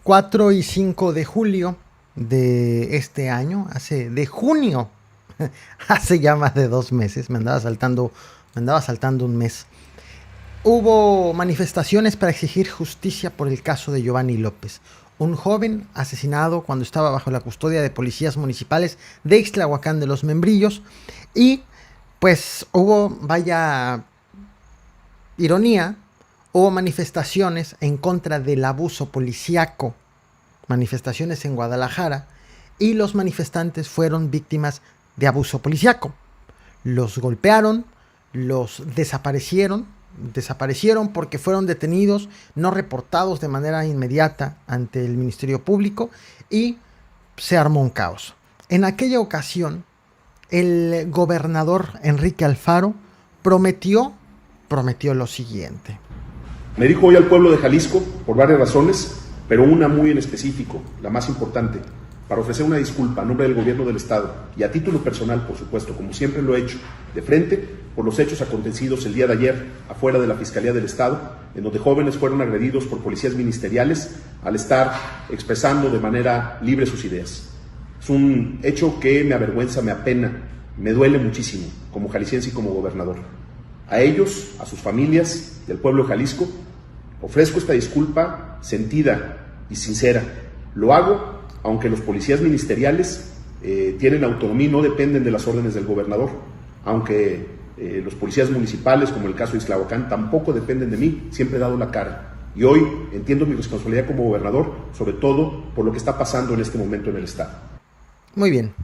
4 y 5 de julio de este año, de junio, hace ya más de 2 meses, me andaba saltando un mes. Hubo manifestaciones para exigir justicia por el caso de Giovanni López, un joven asesinado cuando estaba bajo la custodia de policías municipales de Ixtlahuacán de los Membrillos. Y pues hubo, vaya ironía, hubo manifestaciones en contra del abuso policíaco, manifestaciones en Guadalajara, y los manifestantes fueron víctimas de abuso policíaco. Los golpearon, los desaparecieron porque fueron detenidos, no reportados de manera inmediata ante el Ministerio Público, y se armó un caos. En aquella ocasión, el gobernador Enrique Alfaro prometió lo siguiente. Me dijo hoy al pueblo de Jalisco por varias razones, pero una muy en específico, la más importante, para ofrecer una disculpa a nombre del gobierno del Estado y a título personal, por supuesto, como siempre lo he hecho, de frente por los hechos acontecidos el día de ayer afuera de la Fiscalía del Estado, en donde jóvenes fueron agredidos por policías ministeriales al estar expresando de manera libre sus ideas. Es un hecho que me avergüenza, me apena, me duele muchísimo como jalisciense y como gobernador. A ellos, a sus familias y al pueblo de Jalisco, ofrezco esta disculpa sentida y sincera. Lo hago aunque los policías ministeriales tienen autonomía y no dependen de las órdenes del gobernador, aunque los policías municipales, como el caso de Ixtlahuacán, tampoco dependen de mí, siempre he dado la cara. Y hoy entiendo mi responsabilidad como gobernador, sobre todo por lo que está pasando en este momento en el Estado. Muy bien,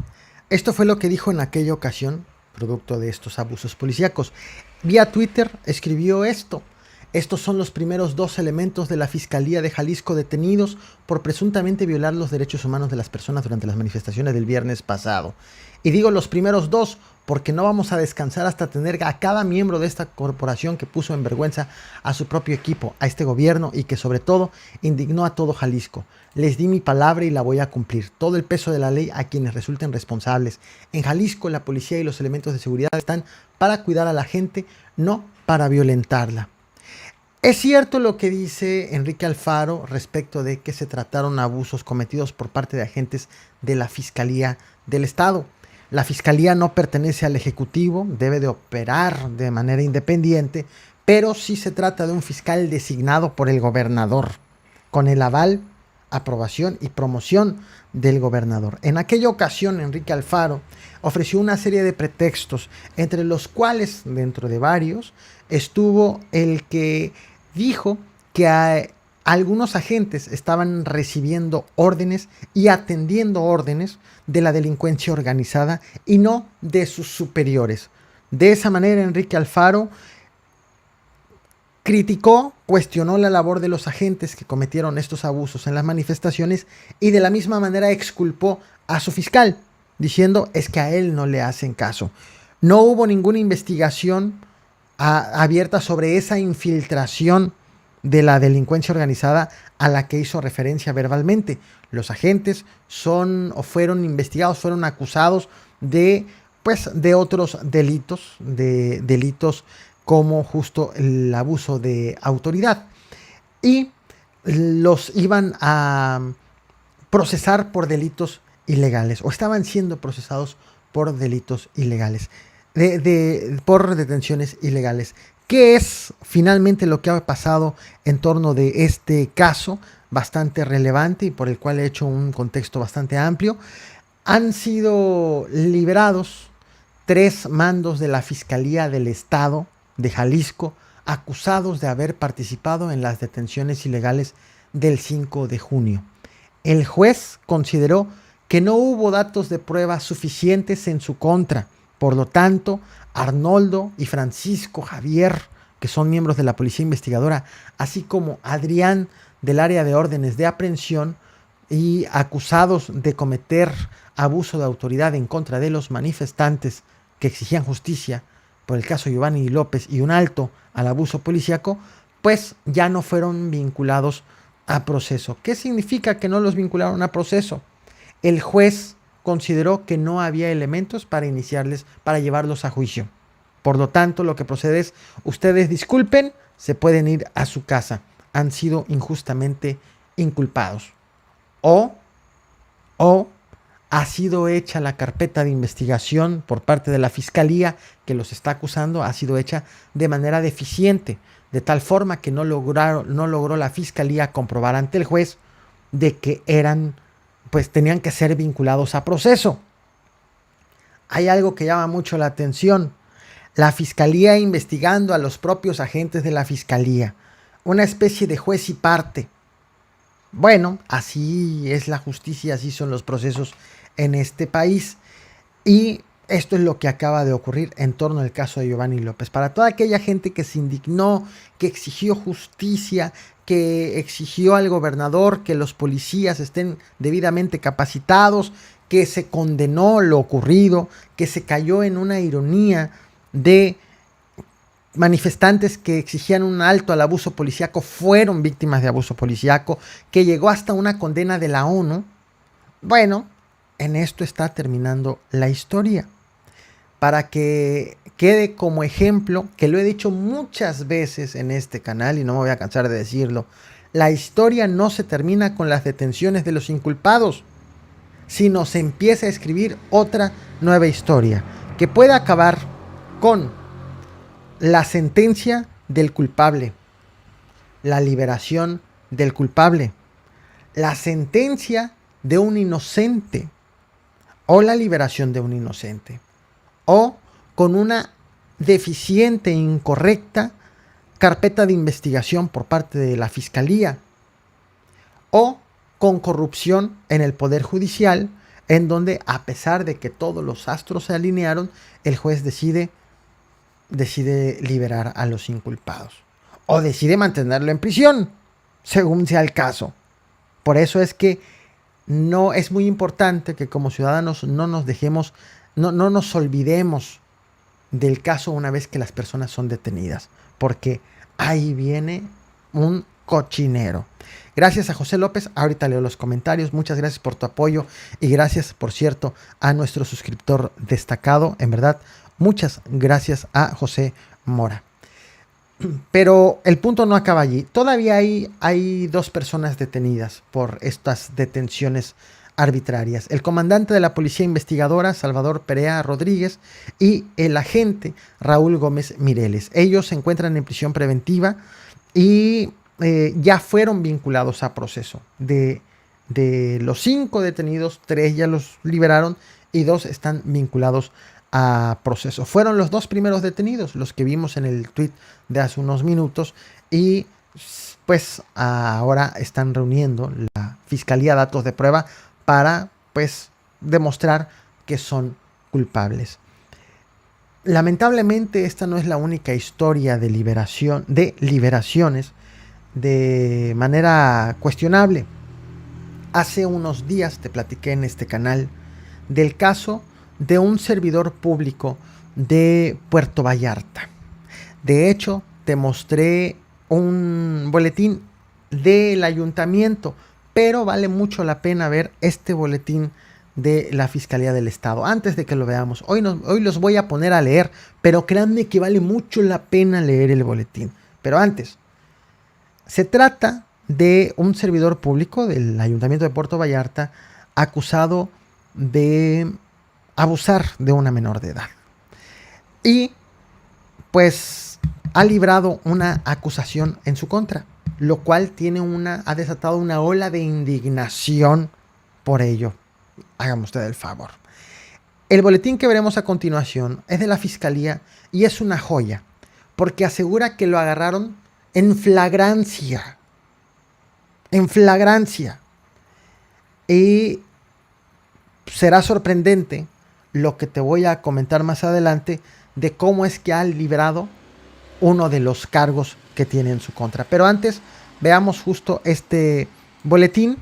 esto fue lo que dijo en aquella ocasión, producto de estos abusos policíacos. Vía Twitter escribió esto: estos son los primeros 2 elementos de la Fiscalía de Jalisco detenidos por presuntamente violar los derechos humanos de las personas durante las manifestaciones del viernes pasado. Y digo los primeros 2 porque no vamos a descansar hasta tener a cada miembro de esta corporación que puso en vergüenza a su propio equipo, a este gobierno, y que sobre todo indignó a todo Jalisco. Les di mi palabra y la voy a cumplir. Todo el peso de la ley a quienes resulten responsables. En Jalisco la policía y los elementos de seguridad están para cuidar a la gente, no para violentarla. Es cierto lo que dice Enrique Alfaro respecto de que se trataron abusos cometidos por parte de agentes de la Fiscalía del Estado. La Fiscalía no pertenece al Ejecutivo, debe de operar de manera independiente, pero sí se trata de un fiscal designado por el gobernador, con el aval, aprobación y promoción del gobernador. En aquella ocasión, Enrique Alfaro ofreció una serie de pretextos, entre los cuales, dentro de varios, estuvo el que dijo que algunos agentes estaban recibiendo órdenes y atendiendo órdenes de la delincuencia organizada y no de sus superiores. De esa manera, Enrique Alfaro criticó, cuestionó la labor de los agentes que cometieron estos abusos en las manifestaciones y de la misma manera exculpó a su fiscal, diciendo es que a él no le hacen caso. No hubo ninguna investigación abierta sobre esa infiltración de la delincuencia organizada a la que hizo referencia verbalmente. Los agentes fueron investigados, fueron acusados de otros delitos, delitos como justo el abuso de autoridad, y los iban a procesar por delitos ilegales, o estaban siendo procesados por delitos ilegales, por detenciones ilegales. ¿Qué es finalmente lo que ha pasado en torno de este caso bastante relevante y por el cual he hecho un contexto bastante amplio? Han sido liberados 3 mandos de la Fiscalía del Estado de Jalisco, acusados de haber participado en las detenciones ilegales del 5 de junio. El juez consideró que no hubo datos de prueba suficientes en su contra. Por lo tanto, Arnoldo y Francisco Javier, que son miembros de la Policía Investigadora, así como Adrián del área de órdenes de aprehensión y acusados de cometer abuso de autoridad en contra de los manifestantes que exigían justicia por el caso Giovanni López y un alto al abuso policíaco, pues ya no fueron vinculados a proceso. ¿Qué significa que no los vincularon a proceso? El juez consideró que no había elementos para llevarlos a juicio. Por lo tanto, lo que procede es, ustedes disculpen, se pueden ir a su casa. Han sido injustamente inculpados. o ha sido hecha la carpeta de investigación por parte de la fiscalía que los está acusando, ha sido hecha de manera deficiente, de tal forma que no logró la fiscalía comprobar ante el juez de que tenían que ser vinculados a proceso. Hay algo que llama mucho la atención. La fiscalía investigando a los propios agentes de la fiscalía. Una especie de juez y parte. Bueno, así es la justicia, así son los procesos en este país. Y esto es lo que acaba de ocurrir en torno al caso de Giovanni López. Para toda aquella gente que se indignó, que exigió justicia, que exigió al gobernador que los policías estén debidamente capacitados, que se condenó lo ocurrido, que se cayó en una ironía de manifestantes que exigían un alto al abuso policíaco, fueron víctimas de abuso policíaco, que llegó hasta una condena de la ONU. Bueno, en esto está terminando la historia. Para que quede como ejemplo, que lo he dicho muchas veces en este canal y no me voy a cansar de decirlo, la historia no se termina con las detenciones de los inculpados, sino se empieza a escribir otra nueva historia, que pueda acabar con la sentencia del culpable, la liberación del culpable, la sentencia de un inocente o la liberación de un inocente, o con una deficiente e incorrecta carpeta de investigación por parte de la fiscalía, o con corrupción en el Poder Judicial, en donde, a pesar de que todos los astros se alinearon, el juez decide liberar a los inculpados o decide mantenerlo en prisión, según sea el caso. Por eso es que no es muy importante que como ciudadanos no nos olvidemos del caso una vez que las personas son detenidas, porque ahí viene un cochinero. Gracias a José López, ahorita leo los comentarios, muchas gracias por tu apoyo y gracias, por cierto, a nuestro suscriptor destacado, en verdad, muchas gracias a José Mora. Pero el punto no acaba allí, todavía hay 2 personas detenidas por estas detenciones arbitrarias, el comandante de la policía investigadora Salvador Perea Rodríguez y el agente Raúl Gómez Mireles. Ellos se encuentran en prisión preventiva y ya fueron vinculados a proceso. De los 5 detenidos, 3 ya los liberaron y 2 están vinculados a proceso. Fueron los 2 primeros detenidos, los que vimos en el tweet de hace unos minutos, y pues ahora están reuniendo la fiscalía datos de prueba para pues demostrar que son culpables. Lamentablemente esta no es la única historia de liberaciones de manera cuestionable. Hace unos días te platiqué en este canal del caso de un servidor público de Puerto Vallarta. De hecho, te mostré un boletín del ayuntamiento, pero vale mucho la pena ver este boletín de la Fiscalía del Estado. Antes de que lo veamos, hoy los voy a poner a leer, pero créanme que vale mucho la pena leer el boletín. Pero antes, se trata de un servidor público del Ayuntamiento de Puerto Vallarta acusado de abusar de una menor de edad. Y pues ha librado una acusación en su contra, lo cual ha desatado una ola de indignación por ello. Hágame usted el favor. El boletín que veremos a continuación es de la Fiscalía y es una joya, porque asegura que lo agarraron en flagrancia. En flagrancia. Y será sorprendente lo que te voy a comentar más adelante de cómo es que ha librado uno de los cargos que tiene en su contra. Pero antes veamos justo este boletín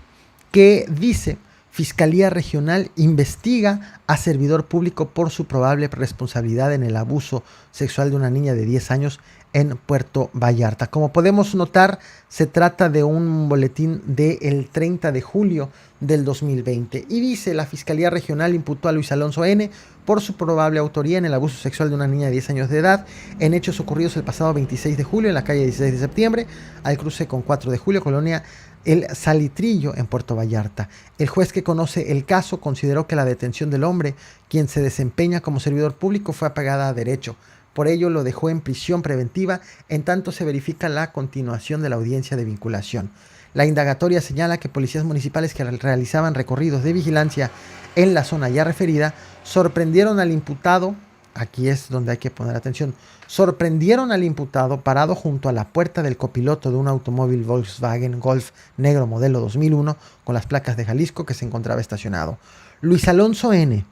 que dice: Fiscalía Regional investiga a servidor público por su probable responsabilidad en el abuso sexual de una niña de 10 años en Puerto Vallarta. Como podemos notar, se trata de un boletín del 30 de julio del 2020 y dice: la Fiscalía Regional imputó a Luis Alonso N. por su probable autoría en el abuso sexual de una niña de 10 años de edad en hechos ocurridos el pasado 26 de julio en la calle 16 de septiembre, al cruce con 4 de julio, colonia El Salitrillo, en Puerto Vallarta. El juez que conoce el caso consideró que la detención del hombre, quien se desempeña como servidor público, fue apegada a derecho. Por ello lo dejó en prisión preventiva en tanto se verifica la continuación de la audiencia de vinculación. La indagatoria señala que policías municipales que realizaban recorridos de vigilancia en la zona ya referida sorprendieron al imputado, aquí es donde hay que poner atención, sorprendieron al imputado parado junto a la puerta del copiloto de un automóvil Volkswagen Golf negro modelo 2001 con las placas de Jalisco que se encontraba estacionado. Luis Alonso N.,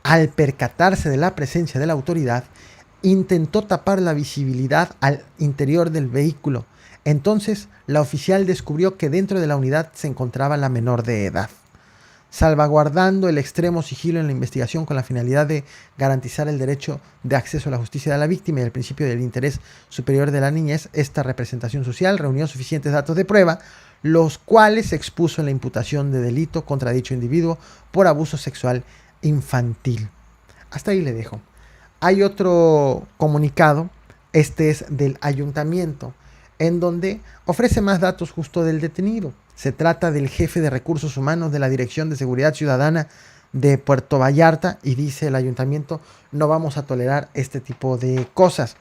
al percatarse de la presencia de la autoridad, intentó tapar la visibilidad al interior del vehículo. Entonces, la oficial descubrió que dentro de la unidad se encontraba la menor de edad. Salvaguardando el extremo sigilo en la investigación con la finalidad de garantizar el derecho de acceso a la justicia de la víctima y el principio del interés superior de la niñez, esta representación social reunió suficientes datos de prueba, los cuales se expuso en la imputación de delito contra dicho individuo por abuso sexual infantil. Hasta ahí le dejo. Hay otro comunicado, este es del ayuntamiento, en donde ofrece más datos justo del detenido. Se trata del jefe de recursos humanos de la Dirección de Seguridad Ciudadana de Puerto Vallarta y dice el ayuntamiento: no vamos a tolerar este tipo de cosas.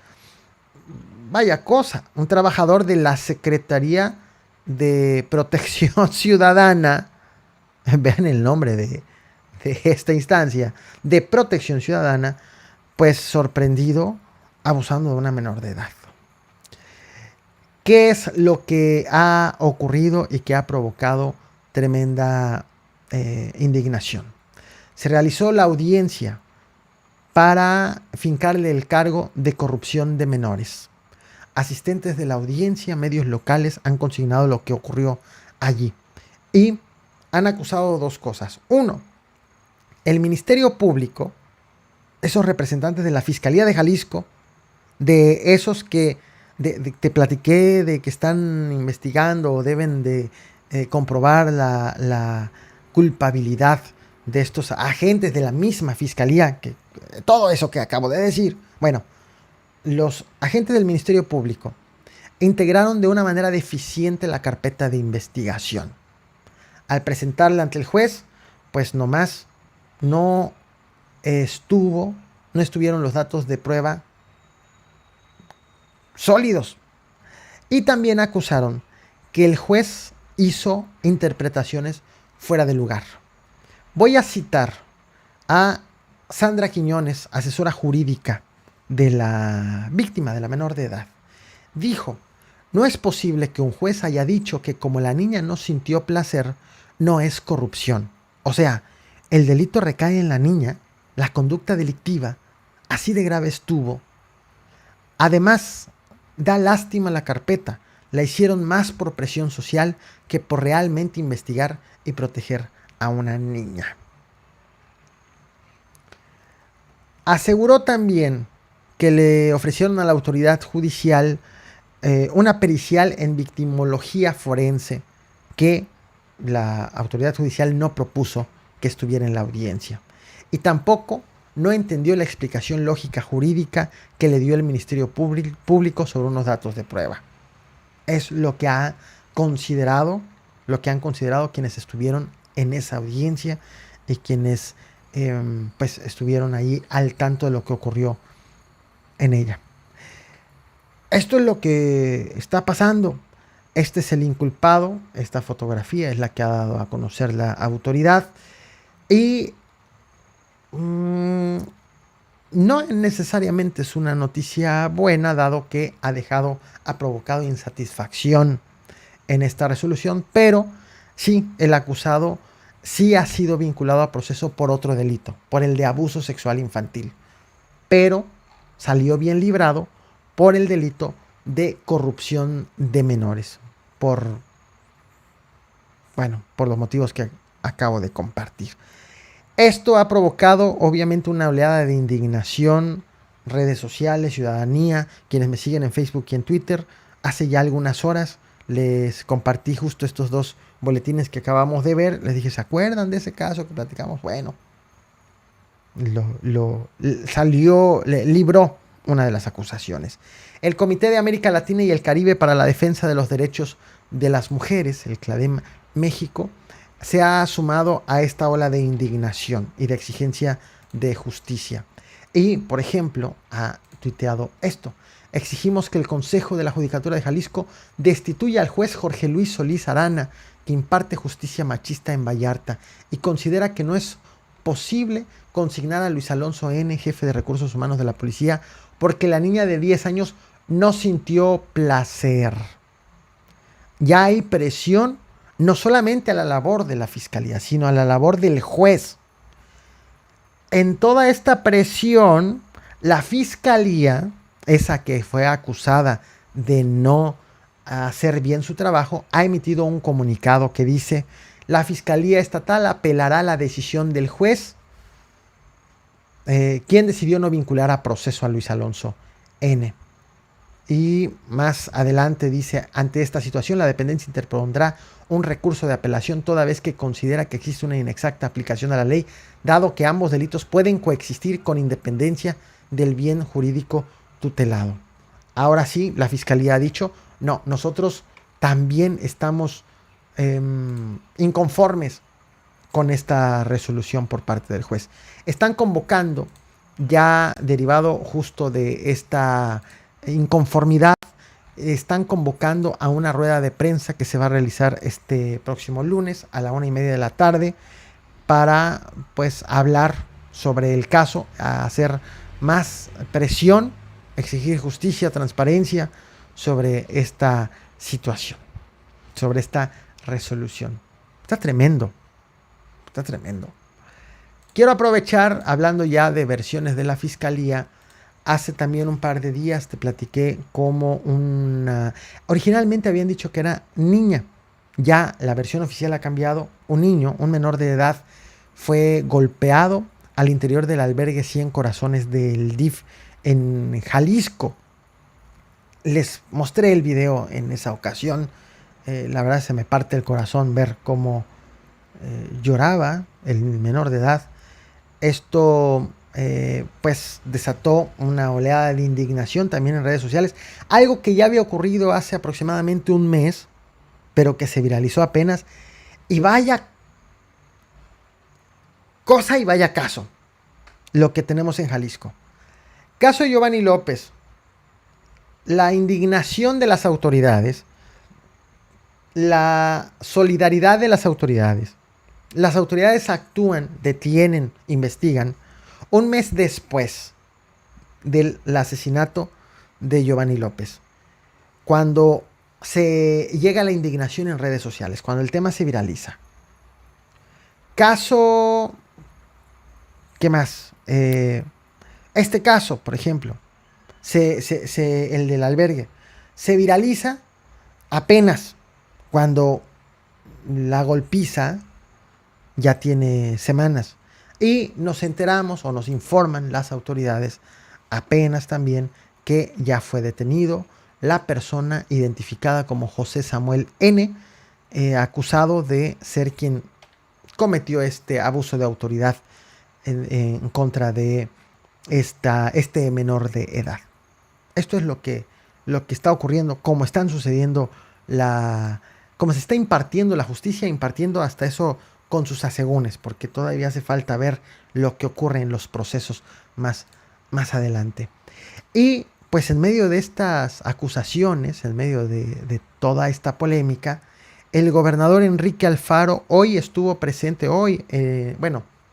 Vaya cosa, un trabajador de la Secretaría de Protección Ciudadana, vean el nombre de esta instancia, de Protección Ciudadana, pues sorprendido abusando de una menor de edad. ¿Qué es lo que ha ocurrido y que ha provocado tremenda indignación? Se realizó la audiencia para fincarle el cargo de corrupción de menores. Asistentes de la audiencia, medios locales, han consignado lo que ocurrió allí y han acusado dos cosas. Uno, el Ministerio Público, esos representantes de la Fiscalía de Jalisco, de esos que te platiqué de que están investigando o deben de comprobar la culpabilidad de estos agentes de la misma Fiscalía, que todo eso que acabo de decir. Bueno, los agentes del Ministerio Público integraron de una manera deficiente la carpeta de investigación. Al presentarla ante el juez, pues nomás no estuvieron los datos de prueba sólidos. Y también acusaron que el juez hizo interpretaciones fuera de lugar. Voy a citar a Sandra Quiñones, asesora jurídica de la víctima, de la menor de edad. Dijo: no es posible que un juez haya dicho que como la niña no sintió placer, no es corrupción. O sea, el delito recae en la niña, la conducta delictiva, así de grave estuvo. Además, da lástima la carpeta. La hicieron más por presión social que por realmente investigar y proteger a una niña. Aseguró también que le ofrecieron a la autoridad judicial una pericial en victimología forense que la autoridad judicial no propuso que estuviera en la audiencia. Y tampoco no entendió la explicación lógica jurídica que le dio el Ministerio Público sobre unos datos de prueba. Es lo que han considerado quienes estuvieron en esa audiencia y quienes pues estuvieron ahí al tanto de lo que ocurrió en ella. Esto es lo que está pasando. Este es el inculpado. Esta fotografía es la que ha dado a conocer la autoridad. Y no necesariamente es una noticia buena, dado que ha provocado insatisfacción en esta resolución, pero sí, el acusado sí ha sido vinculado a proceso por otro delito, por el de abuso sexual infantil, pero salió bien librado por el delito de corrupción de menores, por los motivos que acabo de compartir. Esto ha provocado obviamente una oleada de indignación redes sociales, ciudadanía, quienes me siguen en Facebook y en Twitter. Hace ya algunas horas les compartí justo estos dos boletines que acabamos de ver. Les dije, ¿se acuerdan de ese caso que platicamos? Bueno, libró una de las acusaciones. El Comité de América Latina y el Caribe para la Defensa de los Derechos de las Mujeres, el CLADEM México, se ha sumado a esta ola de indignación y de exigencia de justicia. Y, por ejemplo, ha tuiteado esto: exigimos que el Consejo de la Judicatura de Jalisco destituya al juez Jorge Luis Solís Arana, que imparte justicia machista en Vallarta, y considera que no es posible consignar a Luis Alonso N., jefe de Recursos Humanos de la Policía, porque la niña de 10 años no sintió placer. Ya hay presión no solamente a la labor de la Fiscalía, sino a la labor del juez. En toda esta presión, la Fiscalía, esa que fue acusada de no hacer bien su trabajo, ha emitido un comunicado que dice: la Fiscalía Estatal apelará la decisión del juez, quien decidió no vincular a proceso a Luis Alonso N. Y más adelante dice: ante esta situación, la dependencia interpondrá un recurso de apelación toda vez que considera que existe una inexacta aplicación a la ley, dado que ambos delitos pueden coexistir con independencia del bien jurídico tutelado. Ahora sí, la Fiscalía ha dicho: no, nosotros también estamos inconformes con esta resolución por parte del juez. Están convocando, ya derivado justo de esta inconformidad, están convocando a una rueda de prensa que se va a realizar este próximo lunes a la 1:30 de la tarde para pues hablar sobre el caso, hacer más presión, exigir justicia, transparencia sobre esta situación, sobre esta resolución. Está tremendo, está tremendo. Quiero aprovechar, hablando ya de versiones de la Fiscalía. Hace también un par de días te platiqué como originalmente habían dicho que era niña. Ya la versión oficial ha cambiado. Un niño, un menor de edad, fue golpeado al interior del albergue 100 Corazones del DIF en Jalisco. Les mostré el video en esa ocasión. La verdad se me parte el corazón ver cómo lloraba el menor de edad. Esto pues desató una oleada de indignación también en redes sociales, algo que ya había ocurrido hace aproximadamente un mes, pero que se viralizó apenas. Y vaya cosa y vaya caso lo que tenemos en Jalisco. Caso Giovanni López. La indignación de las autoridades, la solidaridad de las autoridades. Las autoridades actúan, detienen, investigan un mes después del asesinato de Giovanni López. Cuando se llega a la indignación en redes sociales, cuando el tema se viraliza. Caso, ¿qué más? Este caso, por ejemplo, el del albergue, se viraliza apenas cuando la golpiza ya tiene semanas. Y nos enteramos o nos informan las autoridades apenas también que ya fue detenido la persona identificada como José Samuel N., acusado de ser quien cometió este abuso de autoridad en contra de este menor de edad. Esto es lo que está ocurriendo, cómo están sucediendo cómo se está impartiendo la justicia, impartiendo hasta eso con sus asegúnes, porque todavía hace falta ver lo que ocurre en los procesos más adelante. Y pues en medio de estas acusaciones, en medio de toda esta polémica, el gobernador Enrique Alfaro hoy estuvo presente,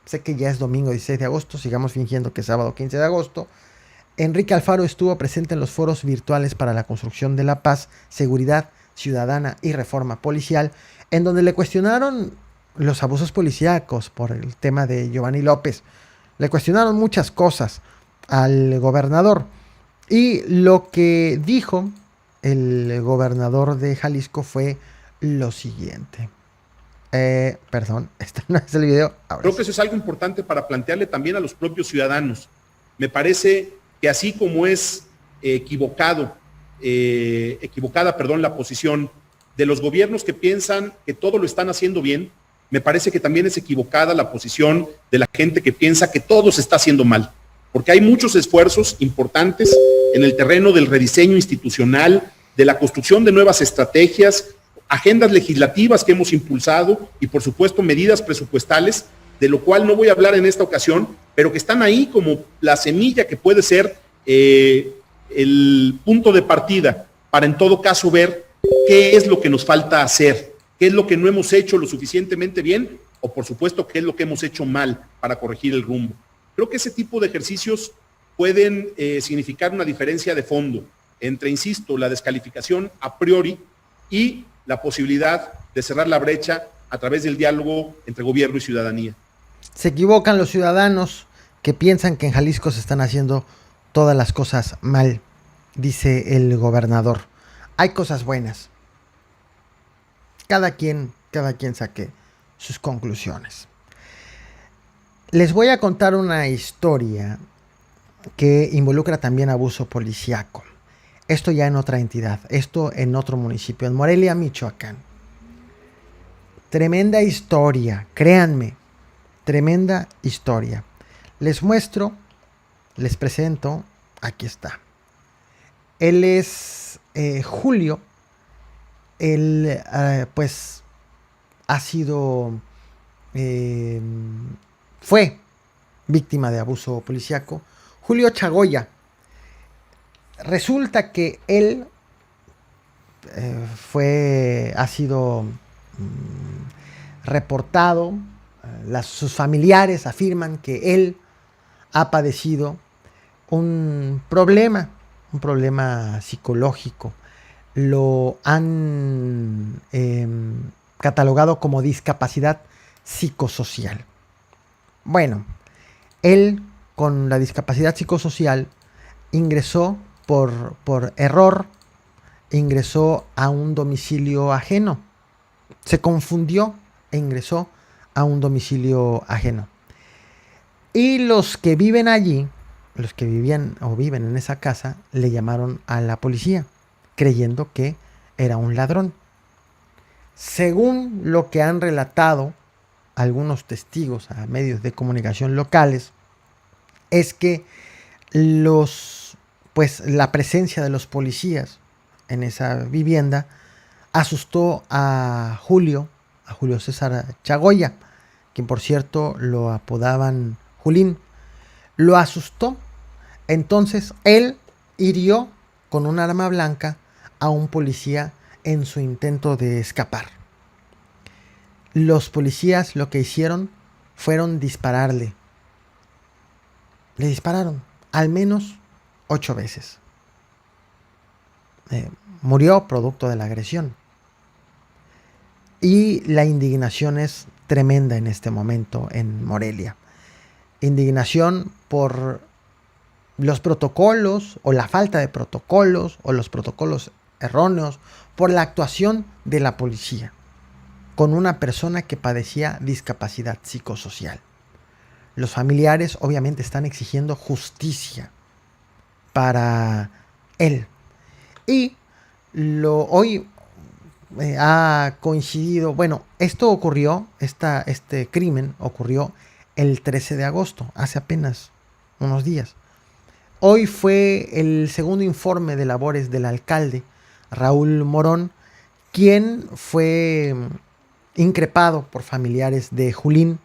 sé que ya es domingo 16 de agosto, sigamos fingiendo que es sábado 15 de agosto. Enrique Alfaro estuvo presente en los foros virtuales para la construcción de la paz, seguridad ciudadana y reforma policial, en donde le cuestionaron los abusos policíacos por el tema de Giovanni López. Le cuestionaron muchas cosas al gobernador. Y lo que dijo el gobernador de Jalisco fue lo siguiente. Perdón, este no es el video. Creo que eso es algo importante para plantearle también a los propios ciudadanos. Me parece que así como es equivocada, la posición de los gobiernos que piensan que todo lo están haciendo bien, me parece que también es equivocada la posición de la gente que piensa que todo se está haciendo mal, porque hay muchos esfuerzos importantes en el terreno del rediseño institucional, de la construcción de nuevas estrategias, agendas legislativas que hemos impulsado y, por supuesto, medidas presupuestales, de lo cual no voy a hablar en esta ocasión, pero que están ahí como la semilla que puede ser el punto de partida para, en todo caso, ver qué es lo que nos falta hacer, qué es lo que no hemos hecho lo suficientemente bien o, por supuesto, qué es lo que hemos hecho mal para corregir el rumbo. Creo que ese tipo de ejercicios pueden significar una diferencia de fondo entre, insisto, la descalificación a priori y la posibilidad de cerrar la brecha a través del diálogo entre gobierno y ciudadanía. Se equivocan los ciudadanos que piensan que en Jalisco se están haciendo todas las cosas mal, dice el gobernador. Hay cosas buenas. Cada quien saque sus conclusiones. Les voy a contar una historia que involucra también abuso policíaco. Esto ya en otra entidad, esto en otro municipio, en Morelia, Michoacán. Tremenda historia, créanme, tremenda historia. Les muestro, les presento, aquí está. Él es Julio. Él pues ha sido, fue víctima de abuso policíaco. Julio Chagoya. Resulta que él ha sido reportado. Sus familiares afirman que él ha padecido un problema psicológico. Lo han catalogado como discapacidad psicosocial. Bueno, él con la discapacidad psicosocial ingresó por error, ingresó a un domicilio ajeno. Se confundió e ingresó a un domicilio ajeno. Y los que viven allí, los que vivían o viven en esa casa, le llamaron a la policía, creyendo que era un ladrón. Según lo que han relatado algunos testigos a medios de comunicación locales, es que la presencia de los policías en esa vivienda asustó a Julio César Chagoya, quien por cierto lo apodaban Julín. Lo asustó. Entonces él hirió con un arma blanca a un policía en su intento de escapar. Los policías lo que hicieron fueron dispararle. Le dispararon al menos 8 veces. Murió producto de la agresión. Y la indignación es tremenda en este momento en Morelia. Indignación por los protocolos o la falta de protocolos o los protocolos erróneos, por la actuación de la policía con una persona que padecía discapacidad psicosocial. Los familiares obviamente están exigiendo justicia para él. Y hoy ha coincidido, bueno, este crimen ocurrió el 13 de agosto, hace apenas unos días. Hoy fue el segundo informe de labores del alcalde, Raúl Morón, quien fue increpado por familiares de Julín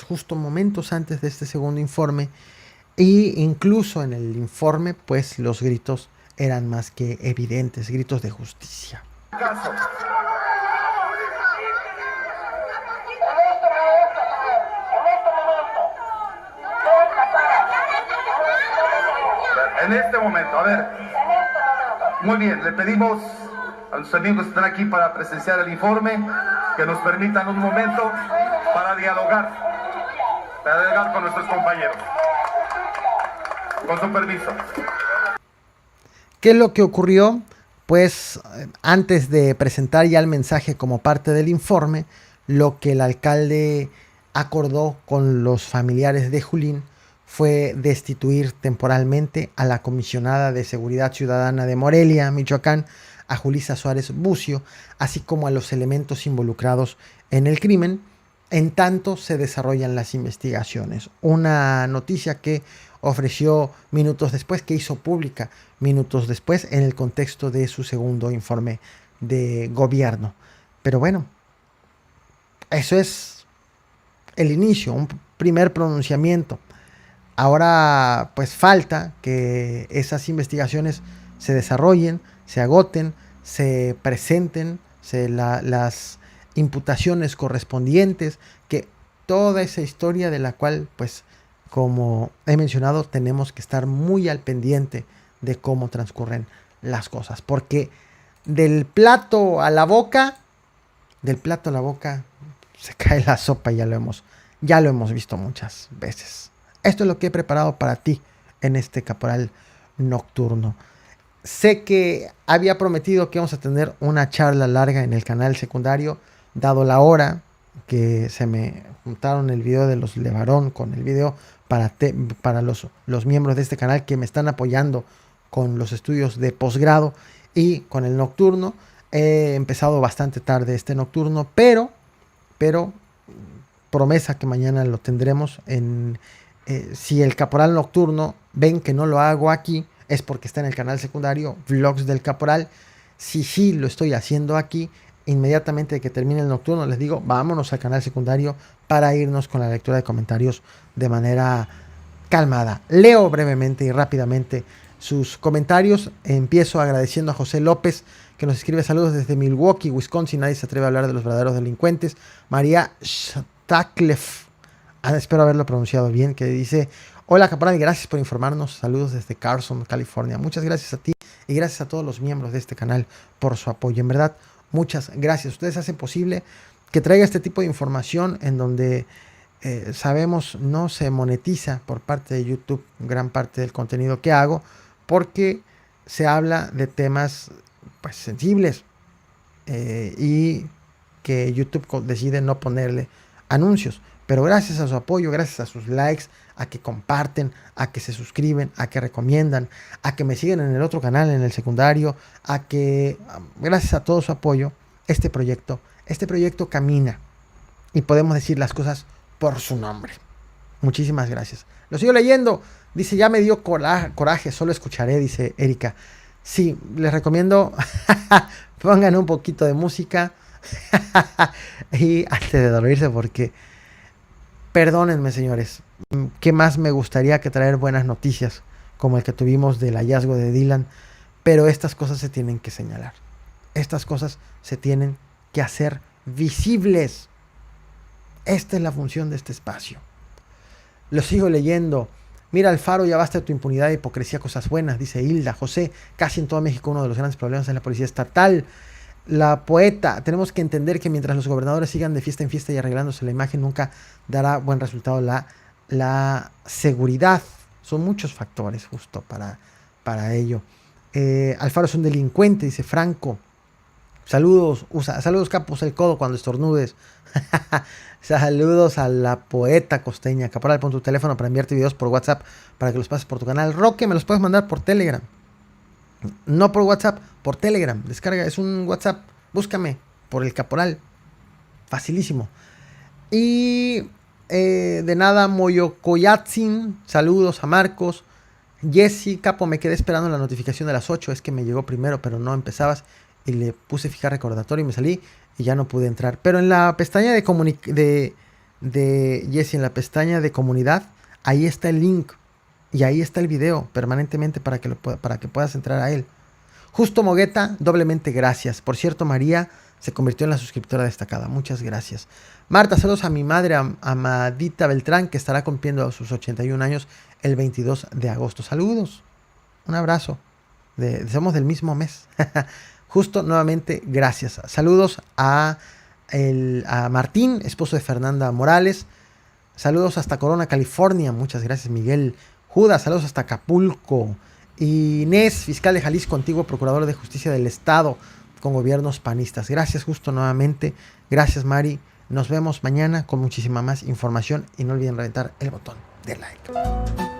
justo momentos antes de este segundo informe, y incluso en el informe pues los gritos eran más que evidentes, gritos de justicia. En este momento, a ver, muy bien, le pedimos a los amigos que están aquí para presenciar el informe que nos permitan un momento para dialogar con nuestros compañeros. Con su permiso. ¿Qué es lo que ocurrió? Pues antes de presentar ya el mensaje como parte del informe, lo que el alcalde acordó con los familiares de Julín fue destituir temporalmente a la comisionada de Seguridad Ciudadana de Morelia, Michoacán, a Julissa Suárez Bucio, así como a los elementos involucrados en el crimen, en tanto se desarrollan las investigaciones. Una noticia que ofreció minutos después, que hizo pública minutos después en el contexto de su segundo informe de gobierno. Pero bueno, eso es el inicio, un primer pronunciamiento. Ahora pues falta que esas investigaciones se desarrollen, se agoten, se presenten las imputaciones correspondientes, que toda esa historia de la cual pues como he mencionado tenemos que estar muy al pendiente de cómo transcurren las cosas, porque del plato a la boca se cae la sopa, ya lo hemos visto muchas veces. Esto es lo que he preparado para ti en este Caporal Nocturno. Sé que había prometido que íbamos a tener una charla larga en el canal secundario, dado la hora que se me juntaron el video de los Levarón con el video para los miembros de este canal que me están apoyando con los estudios de posgrado y con el nocturno. He empezado bastante tarde este nocturno, pero promesa que mañana lo tendremos en... si el Caporal Nocturno ven que no lo hago aquí, es porque está en el canal secundario, Vlogs del Caporal. Si sí lo estoy haciendo aquí, inmediatamente que termine el nocturno les digo, vámonos al canal secundario para irnos con la lectura de comentarios de manera calmada. Leo brevemente y rápidamente sus comentarios. Empiezo agradeciendo a José López, que nos escribe saludos desde Milwaukee, Wisconsin. Nadie se atreve a hablar de los verdaderos delincuentes. María Shtaklef, espero haberlo pronunciado bien, que dice: hola Caporal, gracias por informarnos. Saludos desde Carson, California. Muchas gracias a ti y gracias a todos los miembros de este canal por su apoyo. En verdad, muchas gracias. Ustedes hacen posible que traiga este tipo de información en donde sabemos no se monetiza por parte de YouTube gran parte del contenido que hago, porque se habla de temas pues sensibles y que YouTube decide no ponerle anuncios. Pero gracias a su apoyo, gracias a sus likes, a que comparten, a que se suscriben, a que recomiendan, a que me siguen en el otro canal, en el secundario, gracias a todo su apoyo, este proyecto camina y podemos decir las cosas por su nombre. Muchísimas gracias. Lo sigo leyendo. Dice: ya me dio coraje, solo escucharé, dice Erika. Sí, les recomiendo pongan un poquito de música y antes de dormirse, porque perdónenme, señores, ¿qué más me gustaría que traer buenas noticias como el que tuvimos del hallazgo de Dylan? Pero estas cosas se tienen que señalar. Estas cosas se tienen que hacer visibles. Esta es la función de este espacio. Lo sigo leyendo. Mira, Alfaro, ya basta de tu impunidad e hipocresía, cosas buenas, dice Hilda. José, casi en todo México uno de los grandes problemas es la policía estatal. La poeta: tenemos que entender que mientras los gobernadores sigan de fiesta en fiesta y arreglándose la imagen, nunca dará buen resultado la seguridad. Son muchos factores justo para ello. Alfaro es un delincuente, dice Franco. Saludos, Capo, usa el codo cuando estornudes. Saludos a la poeta costeña. Caporal, pon tu teléfono para enviarte videos por WhatsApp para que los pases por tu canal. Roque, me los puedes mandar por Telegram. No por WhatsApp, por Telegram. Descarga, es un WhatsApp. Búscame por el Caporal. Facilísimo. Y de nada, Moyocoyatzin. Saludos a Marcos. Jessy, Capo, me quedé esperando la notificación de las 8. Es que me llegó primero, pero no empezabas. Y le puse fijar recordatorio y me salí y ya no pude entrar. Pero en la pestaña de Jessy, en la pestaña de comunidad, ahí está el link. Y ahí está el video permanentemente para que puedas entrar a él. Justo Mogueta, doblemente gracias. Por cierto, María se convirtió en la suscriptora destacada. Muchas gracias. Marta, saludos a mi madre, Amadita Beltrán, que estará cumpliendo sus 81 años el 22 de agosto. Saludos. Un abrazo. Somos del mismo mes. Justo, nuevamente, gracias. Saludos a Martín, esposo de Fernanda Morales. Saludos hasta Corona, California. Muchas gracias, Miguel. Judas, saludos hasta Acapulco. Inés, fiscal de Jalisco, antiguo procurador de justicia del estado con gobiernos panistas. Gracias, Justo, nuevamente. Gracias, Mari. Nos vemos mañana con muchísima más información y no olviden reventar el botón de like.